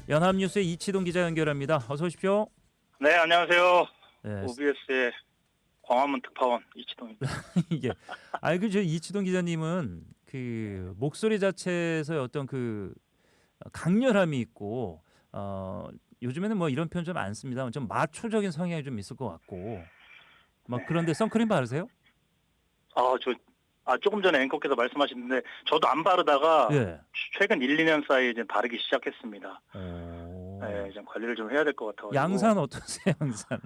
연합뉴스의 이치동 기자 연결합니다. 어서 오십시오. 네, 안녕하세요. 네, OBS의 광화문 특파원 이치동입니다. 이게 저 이치동 기자님은 그 목소리 자체에서 어떤 그 강렬함이 있고 요즘에는 뭐 이런 표현 좀 안 씁니다만 좀 마초적인 성향이 좀 있을 것 같고 막 네. 그런데 선크림 바르세요? 조금 전에 앵커께서 말씀하셨는데 저도 안 바르다가 예. 최근 1, 2년 사이에 이제 바르기 시작했습니다. 오. 네, 좀 관리를 좀 해야 될 것 같아가지고. 양산 어떠세요? 양산.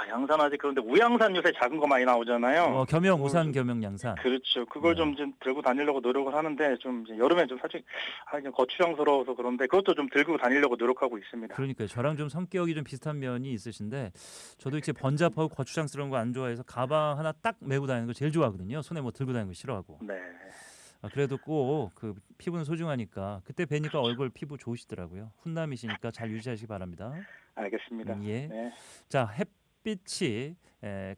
양산 아직 그런데 우양산 요새 작은 거 많이 나오잖아요. 겸용 그걸 우산 겸용 양산. 그렇죠. 그걸 네. 좀 들고 다니려고 노력을 하는데 좀 이제 여름에 좀 살짝 이제 거추장스러워서 그런데 그것도 좀 들고 다니려고 노력하고 있습니다. 그러니까요. 저랑 좀 성격이 좀 비슷한 면이 있으신데 저도 이렇게 번잡하고 거추장스러운 거 안 좋아해서 가방 하나 딱 메고 다니는 거 제일 좋아하거든요. 손에 뭐 들고 다니는 거 싫어하고. 네, 그래도 꼭 그 피부는 소중하니까 그때 뵈니까 얼굴 피부 좋으시더라고요. 훈남이시니까 잘 유지하시기 바랍니다. 알겠습니다. 예. 네, 자, 햇빛이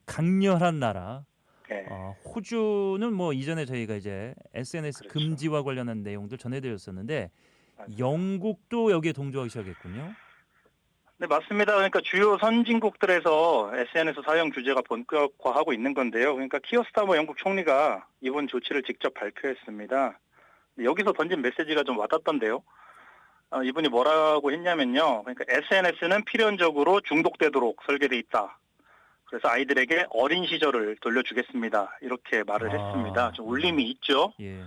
강렬한 나라. 네, 호주는 뭐 이전에 저희가 이제 SNS 그렇죠. 금지와 관련한 내용들 전해드렸었는데 맞아요. 영국도 여기에 동조하기 시작했군요. 네, 맞습니다. 그러니까 주요 선진국들에서 SNS 사용 규제가 본격화하고 있는 건데요. 그러니까 키어 스타머 영국 총리가 이번 조치를 직접 발표했습니다. 여기서 던진 메시지가 좀 와닿던데요. 이분이 뭐라고 했냐면요. 그러니까 SNS는 필연적으로 중독되도록 설계돼 있다. 그래서 아이들에게 어린 시절을 돌려주겠습니다. 이렇게 말을 했습니다. 좀 울림이 있죠. 예.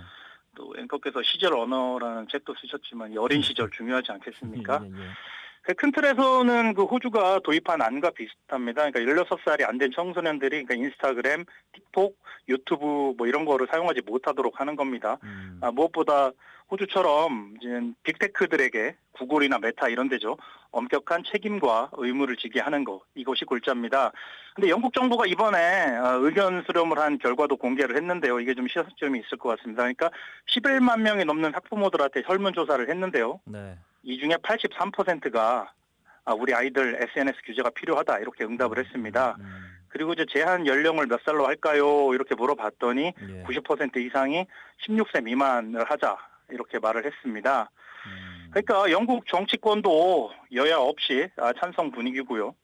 또 앵커께서 시절 언어라는 책도 쓰셨지만 이 어린 시절 중요하지 않겠습니까? 예. 큰 틀에서는 그 호주가 도입한 안과 비슷합니다. 그러니까 16살이 안 된 청소년들이 그러니까 인스타그램, 틱톡, 유튜브 뭐 이런 거를 사용하지 못하도록 하는 겁니다. 무엇보다 호주처럼 이제 빅테크들에게 구글이나 메타 이런 데죠. 엄격한 책임과 의무를 지게 하는 거 이것이 골자입니다. 근데 영국 정부가 이번에 의견 수렴을 한 결과도 공개를 했는데요. 이게 좀 시사점이 있을 것 같습니다. 그러니까 11만 명이 넘는 학부모들한테 설문조사를 했는데요. 네. 이 중에 83%가 우리 아이들 SNS 규제가 필요하다 이렇게 응답을 했습니다. 그리고 이제 제한 연령을 몇 살로 할까요? 이렇게 물어봤더니 예. 90% 이상이 16세 미만을 하자 이렇게 말을 했습니다. 그러니까 영국 정치권도 여야 없이 찬성 분위기고요.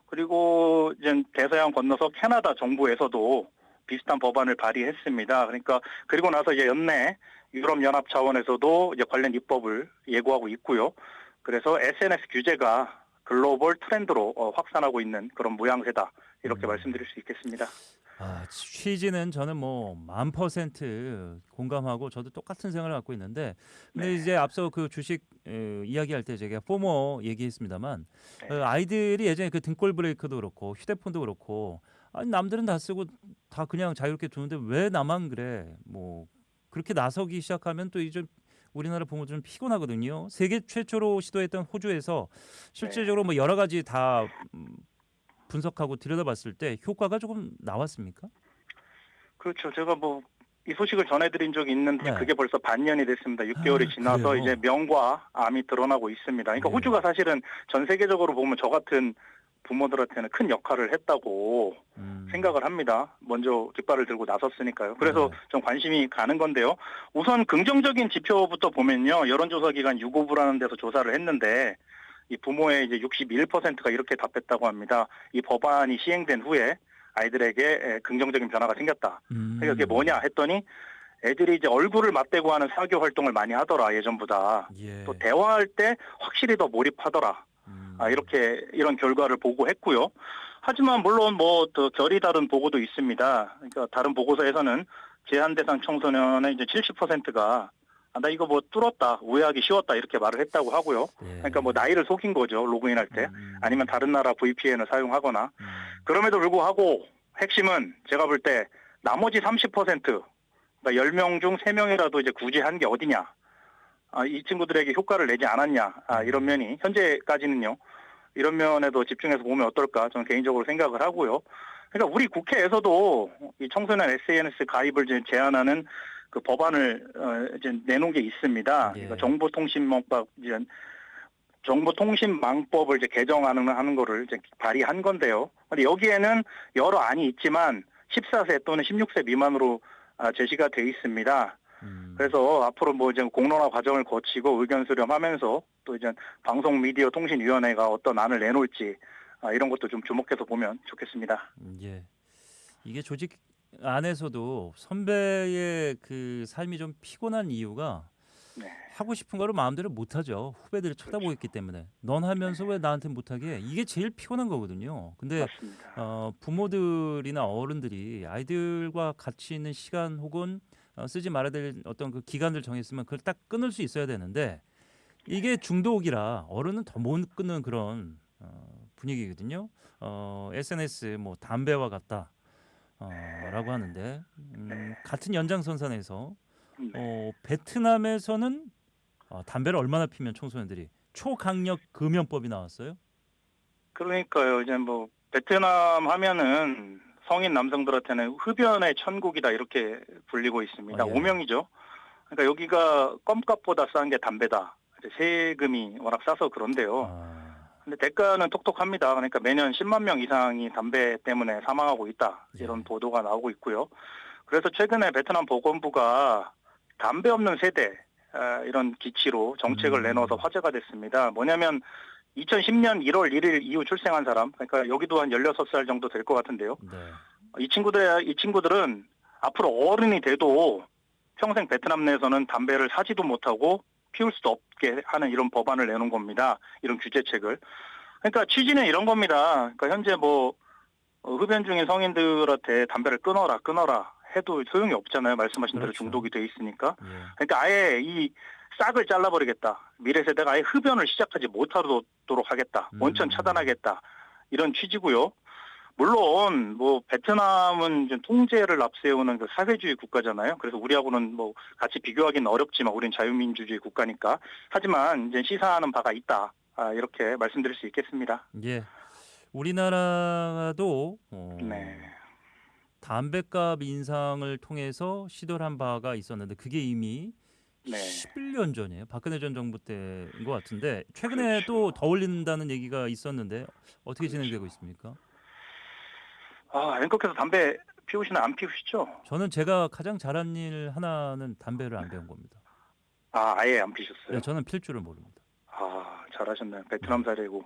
그리고 이제 대서양 건너서 캐나다 정부에서도 비슷한 법안을 발의했습니다. 그러니까 그리고 나서 이제 연내 유럽연합 차원에서도 이제 관련 입법을 예고하고 있고요. 그래서 SNS 규제가 글로벌 트렌드로 확산하고 있는 그런 모양새다. 이렇게 말씀드릴 수 있겠습니다. 취지는 저는 뭐 1000% 공감하고 저도 똑같은 생각을 갖고 있는데 근데 네. 이제 앞서 그 주식 이야기할 때 제가 포모 얘기했습니다만 네. 아이들이 예전에 그 등골 브레이크도 그렇고 휴대폰도 그렇고 아니 남들은 다 쓰고 다 그냥 자유롭게 두는데 왜 나만 그래 뭐 그렇게 나서기 시작하면 또 이제 우리나라 부모들은 피곤하거든요. 세계 최초로 시도했던 호주에서 실질적으로 뭐 여러 가지 다 분석하고 들여다봤을 때 효과가 조금 나왔습니까? 그렇죠. 제가 뭐 이 소식을 전해드린 적이 있는데 네. 그게 벌써 반년이 됐습니다. 6개월이 지나서 그래요? 이제 명과 암이 드러나고 있습니다. 그러니까 예. 호주가 사실은 전 세계적으로 보면 저 같은 부모들한테는 큰 역할을 했다고 생각을 합니다. 먼저 깃발을 들고 나섰으니까요. 그래서 네. 좀 관심이 가는 건데요. 우선 긍정적인 지표부터 보면요. 여론조사 기관 유고부라는 데서 조사를 했는데 이 부모의 이제 61%가 이렇게 답했다고 합니다. 이 법안이 시행된 후에 아이들에게 긍정적인 변화가 생겼다. 그러니까 그게 뭐냐 했더니 애들이 이제 얼굴을 맞대고 하는 사교 활동을 많이 하더라 예전보다. 예. 또 대화할 때 확실히 더 몰입하더라. 이렇게 이런 결과를 보고했고요. 하지만 물론 뭐 더 결이 다른 보고도 있습니다. 그러니까 다른 보고서에서는 제한 대상 청소년의 이제 70%가 나 이거 뭐 뚫었다, 오해하기 쉬웠다 이렇게 말을 했다고 하고요. 예. 그러니까 뭐 나이를 속인 거죠. 로그인할 때. 아니면 다른 나라 VPN을 사용하거나. 그럼에도 불구하고 핵심은 제가 볼 때 나머지 30%, 그러니까 10명 중 3명이라도 이제 굳이 한 게 어디냐. 이 친구들에게 효과를 내지 않았냐. 이런 면이 현재까지는요. 이런 면에도 집중해서 보면 어떨까 저는 개인적으로 생각을 하고요. 그러니까 우리 국회에서도 이 청소년 SNS 가입을 이제 제한하는 그 법안을 이제 내놓은 게 있습니다. 예. 그러니까 정보통신망법을 이제 개정하는 거를 이제 발의한 건데요. 근데 여기에는 여러 안이 있지만 14세 또는 16세 미만으로 제시가 돼 있습니다. 그래서 앞으로 뭐 이제 공론화 과정을 거치고 의견 수렴하면서 또 이제 방송미디어통신위원회가 어떤 안을 내놓을지 이런 것도 좀 주목해서 보면 좋겠습니다. 예. 이게 조직 안에서도 선배의 그 삶이 좀 피곤한 이유가 네, 하고 싶은 거를 마음대로 못 하죠. 후배들이 쳐다보고 그렇죠. 있기 때문에. 넌 하면서 왜 나한테 못 하게? 이게 제일 피곤한 거거든요. 근데 맞습니다. 부모들이나 어른들이 아이들과 같이 있는 시간 혹은 쓰지 말아야 될 어떤 그 기간을 정했으면 그걸 딱 끊을 수 있어야 되는데 이게 중독이라 어른은 더 못 끊는 그런 분위기거든요. SNS 뭐 담배와 같다. 라고 하는데 네, 같은 연장선상에서 네. 베트남에서는 담배를 얼마나 피면 청소년들이 초강력 금연법이 나왔어요. 그러니까요. 이제 뭐 베트남 하면은 성인 남성들한테는 흡연의 천국이다 이렇게 불리고 있습니다. 예. 오명이죠. 그러니까 여기가 껌값보다 싼 게 담배다. 이제 세금이 워낙 싸서 그런데요. 아, 근데 대가는 톡톡합니다. 그러니까 매년 10만 명 이상이 담배 때문에 사망하고 있다. 이런 예. 보도가 나오고 있고요. 그래서 최근에 베트남 보건부가 담배 없는 세대 이런 기치로 정책을 내놓아서 화제가 됐습니다. 뭐냐면 2010년 1월 1일 이후 출생한 사람, 그러니까 여기도 한 16살 정도 될 것 같은데요. 네. 이 친구들은 앞으로 어른이 돼도 평생 베트남 내에서는 담배를 사지도 못하고 피울 수도 없게 하는 이런 법안을 내놓은 겁니다. 이런 규제책을. 그러니까 취지는 이런 겁니다. 그러니까 현재 뭐 흡연 중인 성인들한테 담배를 끊어라 해도 소용이 없잖아요. 말씀하신 대로 그렇죠. 중독이 돼 있으니까. 예. 그러니까 아예 이 싹을 잘라버리겠다. 미래 세대가 아예 흡연을 시작하지 못하도록 하겠다. 원천 차단하겠다. 이런 취지고요. 물론 뭐 베트남은 좀 통제를 앞세우는 그 사회주의 국가잖아요. 그래서 우리하고는 뭐 같이 비교하기는 어렵지만 우린 자유민주주의 국가니까. 하지만 이제 시사하는 바가 있다. 이렇게 말씀드릴 수 있겠습니다. 예. 우리나라도 네. 담배값 인상을 통해서 시도를 한 바가 있었는데 그게 이미 네. 11년 전이에요. 박근혜 전 정부 때인 것 같은데 최근에 그렇죠. 또 더 올린다는 얘기가 있었는데 어떻게 그렇죠. 진행되고 있습니까? 앵커께서 담배 피우시나 안 피우시죠? 저는 제가 가장 잘한 일 하나는 담배를 안 배운 겁니다. 아예 안 네, 피셨어요? 저는 필 줄을 모릅니다. 잘하셨네요. 네. 베트남 사례고.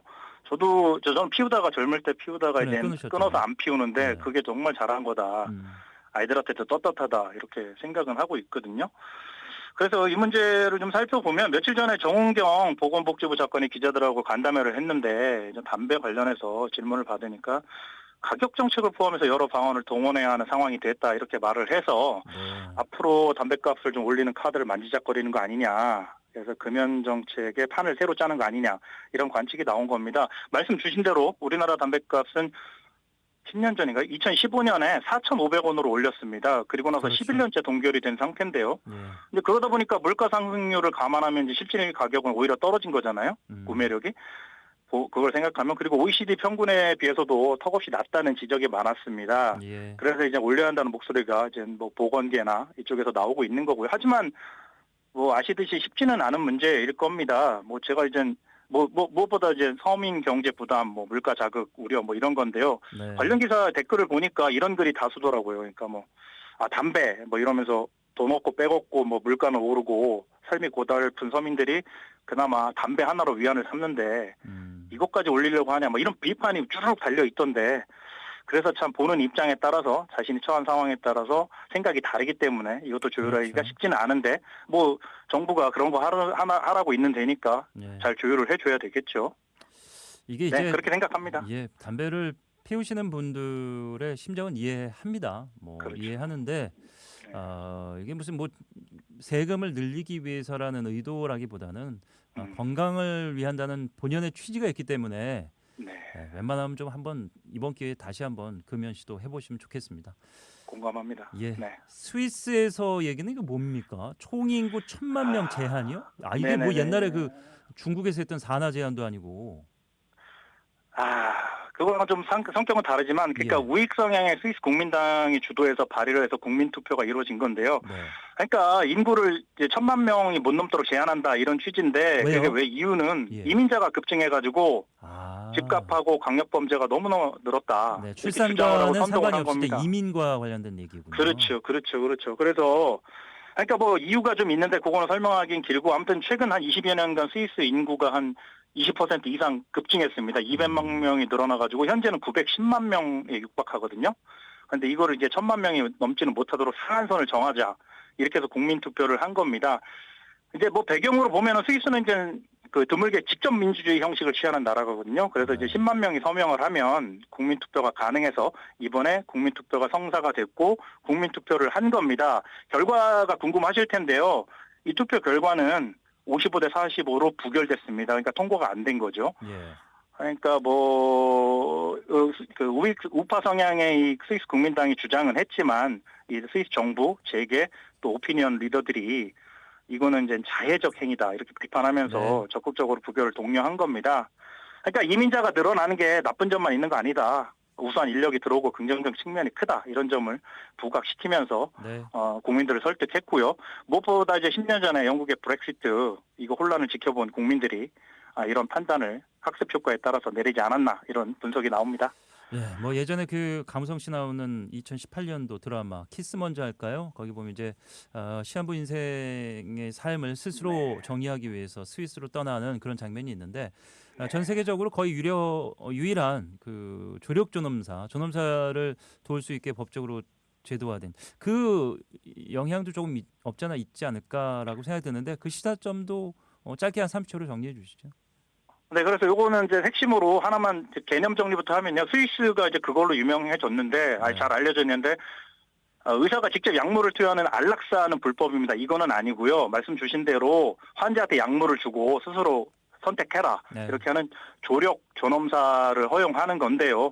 저는 피우다가 젊을 때 피우다가 그래, 이제 끊으셨잖아요. 끊어서 안 피우는데 네. 그게 정말 잘한 거다. 음, 아이들한테도 떳떳하다 이렇게 생각은 하고 있거든요. 그래서 이 문제를 좀 살펴보면 며칠 전에 정은경 보건복지부 장관이 기자들하고 간담회를 했는데 이제 담배 관련해서 질문을 받으니까 가격 정책을 포함해서 여러 방안을 동원해야 하는 상황이 됐다 이렇게 말을 해서 네. 앞으로 담배값을 좀 올리는 카드를 만지작거리는 거 아니냐. 그래서 금연 정책의 판을 새로 짜는 거 아니냐. 이런 관측이 나온 겁니다. 말씀 주신 대로 우리나라 담배값은 10년 전인가 2015년에 4,500원으로 올렸습니다. 그리고 나서 그렇죠. 11년째 동결이 된 상태인데요. 예. 근데 그러다 보니까 물가 상승률을 감안하면 이제 실질 가격은 오히려 떨어진 거잖아요. 구매력이. 그걸 생각하면 그리고 OECD 평균에 비해서도 턱없이 낮다는 지적이 많았습니다. 예. 그래서 이제 올려야 한다는 목소리가 이제 뭐 보건계나 이쪽에서 나오고 있는 거고요. 하지만 뭐 아시듯이 쉽지는 않은 문제일 겁니다. 뭐 제가 이제 무엇보다 이제 서민 경제 부담, 뭐 물가 자극 우려 뭐 이런 건데요. 네. 관련 기사 댓글을 보니까 이런 글이 다수더라고요. 그러니까 뭐 담배 뭐 이러면서 돈 없고 빼먹고 뭐 물가는 오르고 삶이 고달픈 서민들이 그나마 담배 하나로 위안을 삼는데 이것까지 올리려고 하냐 뭐 이런 비판이 쭈르륵 달려 있던데 그래서 참 보는 입장에 따라서 자신이 처한 상황에 따라서 생각이 다르기 때문에 이것도 조율하기가 그렇죠. 쉽지는 않은데 뭐 정부가 그런 거 하라고 있는 데니까 예. 잘 조율을 해줘야 되겠죠. 이게 네, 이제 그렇게 생각합니다. 예, 담배를 피우시는 분들의 심정은 이해합니다. 뭐 그렇죠. 이해하는데 네. 이게 무슨 뭐 세금을 늘리기 위해서라는 의도라기보다는 건강을 위한다는 본연의 취지가 있기 때문에 네, 웬만하면 좀 한번 이번 기회에 다시 한번 금연 시도 해보시면 좋겠습니다. 공감합니다. 예, 네. 스위스에서 얘기는 이거 뭡니까? 총인구 1,000만 명 제한이요? 이게 뭐 네네네. 옛날에 그 중국에서 했던 산하 제한도 아니고. 그거랑 좀 성격은 다르지만, 그러니까 예. 우익 성향의 스위스 국민당이 주도해서 발의를 해서 국민 투표가 이루어진 건데요. 네. 그러니까 인구를 이제 1,000만 명이 못 넘도록 제한한다 이런 취지인데, 왜요? 그게 왜 이유는 예. 이민자가 급증해가지고 아. 집값하고 강력 범죄가 너무너무 늘었다. 네, 이렇게 주장을 하고 출산과는 선동을 상관이 한 없이 이제 겁니다. 이민과 관련된 얘기군요. 그렇죠. 그래서 그러니까 뭐 이유가 좀 있는데 그거는 설명하기는 길고 아무튼 최근 한 20여 년간 스위스 인구가 한 20% 이상 급증했습니다. 200만 명이 늘어나가지고 현재는 910만 명에 육박하거든요. 그런데 이거를 이제 1000만 명이 넘지는 못하도록 상한선을 정하자 이렇게 해서 국민투표를 한 겁니다. 이제 뭐 배경으로 보면은 스위스는 이제 그 드물게 직접 민주주의 형식을 취하는 나라거든요. 그래서 이제 10만 명이 서명을 하면 국민투표가 가능해서 이번에 국민투표가 성사가 됐고 국민투표를 한 겁니다. 결과가 궁금하실 텐데요. 이 투표 결과는 55대 45로 부결됐습니다. 그러니까 통과가 안 된 거죠. 예. 그러니까 뭐 우파 성향의 이 스위스 국민당이 주장은 했지만 이 스위스 정부, 재계 또 오피니언 리더들이 이거는 이제 자해적 행위다 이렇게 비판하면서 네. 적극적으로 부결을 독려한 겁니다. 그러니까 이민자가 늘어나는 게 나쁜 점만 있는 거 아니다. 우수한 인력이 들어오고 긍정적 측면이 크다 이런 점을 부각시키면서 네. 국민들을 설득했고요. 무엇보다 이제 10년 전에 영국의 브렉시트 이거 혼란을 지켜본 국민들이 이런 판단을 학습 효과에 따라서 내리지 않았나 이런 분석이 나옵니다. 예, 뭐 예전에 그 강우성 씨 나오는 2018년도 드라마 키스 먼저 할까요? 거기 보면 이제 시한부 인생의 삶을 스스로 정의하기 위해서 스위스로 떠나는 그런 장면이 있는데 전 세계적으로 거의 유일한 그 조력 존엄사를 도울 수 있게 법적으로 제도화된 그 영향도 조금 없잖아 있지 않을까라고 생각이 드는데 그 시사점도 짧게 한 30초로 정리해 주시죠. 네, 그래서 요거는 이제 핵심으로 하나만 개념 정리부터 하면요. 스위스가 이제 그걸로 유명해졌는데, 네. 잘 알려졌는데, 의사가 직접 약물을 투여하는 안락사는 불법입니다. 이거는 아니고요. 말씀 주신 대로 환자한테 약물을 주고 스스로 선택해라. 네. 이렇게 하는 조력 존엄사를 허용하는 건데요.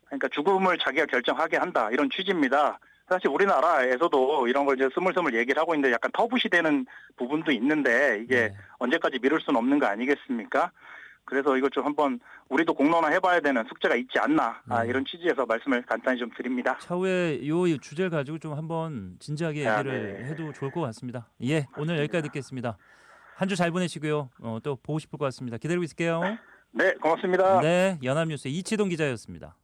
그러니까 죽음을 자기가 결정하게 한다. 이런 취지입니다. 사실 우리나라에서도 이런 걸 이제 스물스물 얘기를 하고 있는데 약간 터부시되는 부분도 있는데 이게 네. 언제까지 미룰 수는 없는 거 아니겠습니까? 그래서 이것 좀 한번 우리도 공론화해봐야 되는 숙제가 있지 않나 네. 이런 취지에서 말씀을 간단히 좀 드립니다. 차후에 이 주제를 가지고 좀 한번 진지하게 얘기를 네. 해도 좋을 것 같습니다. 예, 오늘 여기까지 듣겠습니다. 한 주 잘 보내시고요. 또 보고 싶을 것 같습니다. 기다리고 있을게요. 네, 고맙습니다. 네, 연합뉴스 이치동 기자였습니다.